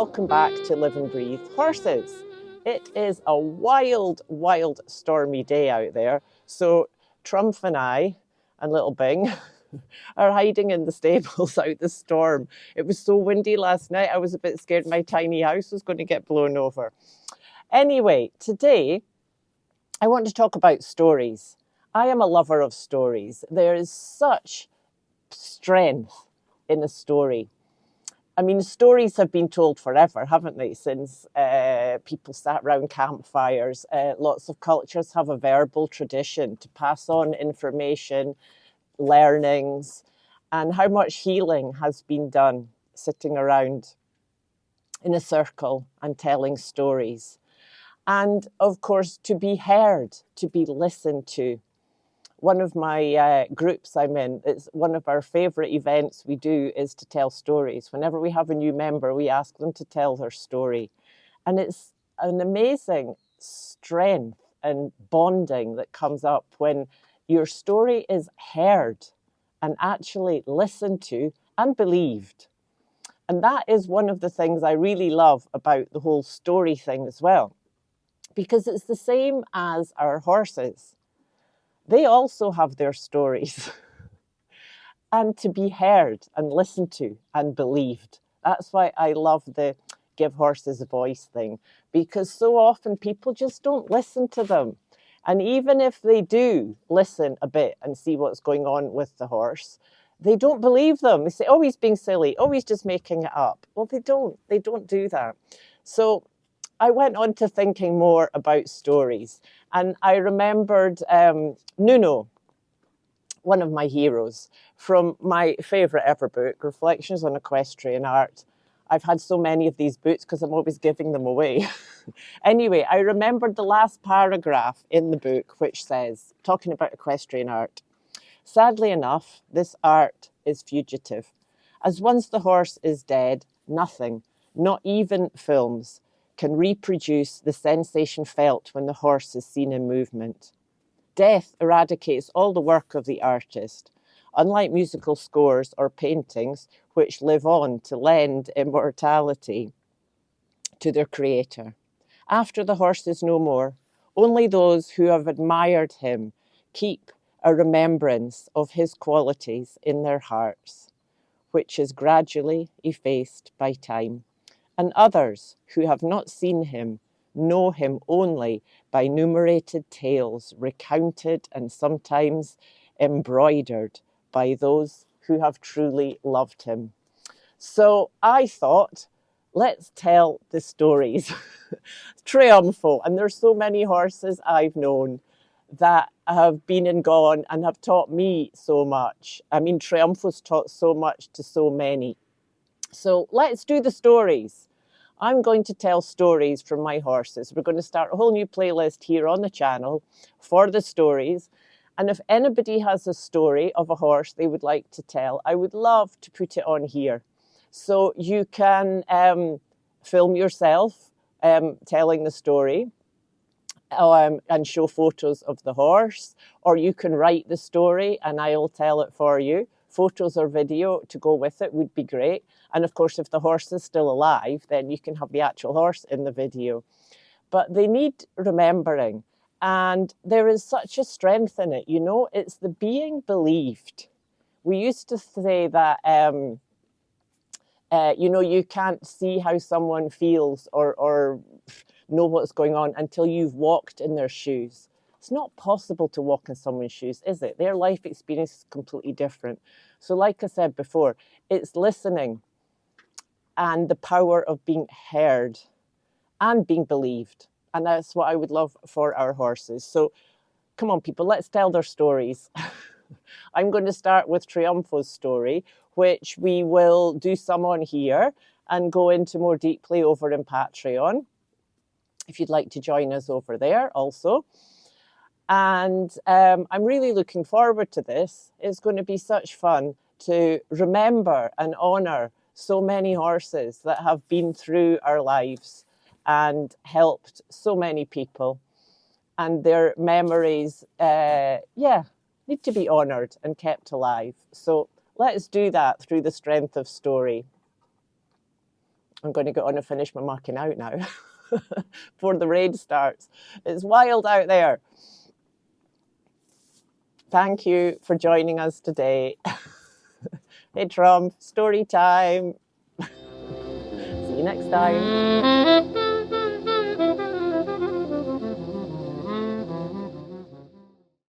welcome back to Live and Breathe Horses. It is a wild, wild stormy day out there. So Trump and I and little Bing are hiding in the stables out the storm. It was so windy last night, I was a bit scared my tiny house was going to get blown over. Anyway, today I want to talk about stories. I am a lover of stories. There is such strength in a story. I mean, stories have been told forever, haven't they? Since people sat around campfires. Lots of cultures have a verbal tradition to pass on information, learnings, and how much healing has been done sitting around in a circle and telling stories. And of course, to be heard, to be listened to. One of my groups I'm in, it's one of our favourite events we do is to tell stories. Whenever we have a new member, we ask them to tell their story. And it's an amazing strength and bonding that comes up when your story is heard and actually listened to and believed. And that is one of the things I really love about the whole story thing as well, because it's the same as our horses. They also have their stories and to be heard and listened to and believed. That's why I love the give horses a voice thing, because so often people just don't listen to them. And even if they do listen a bit and see what's going on with the horse, they don't believe them. They say, oh, he's being silly. Oh, he's just making it up. Well, they don't do that. So I went on to thinking more about stories, and I remembered Nuno, one of my heroes, from my favourite ever book, Reflections on Equestrian Art. I've had so many of these books because I'm always giving them away. Anyway, I remembered the last paragraph in the book, which says, talking about equestrian art, sadly enough, this art is fugitive. As once the horse is dead, nothing, not even films, can reproduce the sensation felt when the horse is seen in movement. Death eradicates all the work of the artist, unlike musical scores or paintings, which live on to lend immortality to their creator. After the horse is no more, only those who have admired him keep a remembrance of his qualities in their hearts, which is gradually effaced by time. And others who have not seen him know him only by numerated tales recounted and sometimes embroidered by those who have truly loved him. So I thought, let's tell the stories. Triumphal, and there's so many horses I've known that have been and gone and have taught me so much. I mean, Triumphos taught so much to so many. So let's do the stories. I'm going to tell stories from my horses. We're going to start a whole new playlist here on the channel for the stories. And if anybody has a story of a horse they would like to tell, I would love to put it on here. So you can film yourself telling the story and show photos of the horse, or you can write the story and I'll tell it for you. Photos or video to go with it would be great. And of course, if the horse is still alive, then you can have the actual horse in the video. But they need remembering. And there is such a strength in it, you know, it's the being believed. We used to say that, you know, you can't see how someone feels or know what's going on until you've walked in their shoes. It's not possible to walk in someone's shoes, is it? Their life experience is completely different. So like I said before, it's listening and the power of being heard and being believed. And that's what I would love for our horses. So come on, people, let's tell their stories. I'm going to start with Triumpho's story, which we will do some on here and go into more deeply over in Patreon, if you'd like to join us over there also. And I'm really looking forward to this. It's going to be such fun to remember and honour so many horses that have been through our lives and helped so many people. And their memories, need to be honoured and kept alive. So let's do that through the strength of story. I'm going to go on and finish my marking out now before the rain starts. It's wild out there. Thank you for joining us today. Hey Trump, story time. See you next time.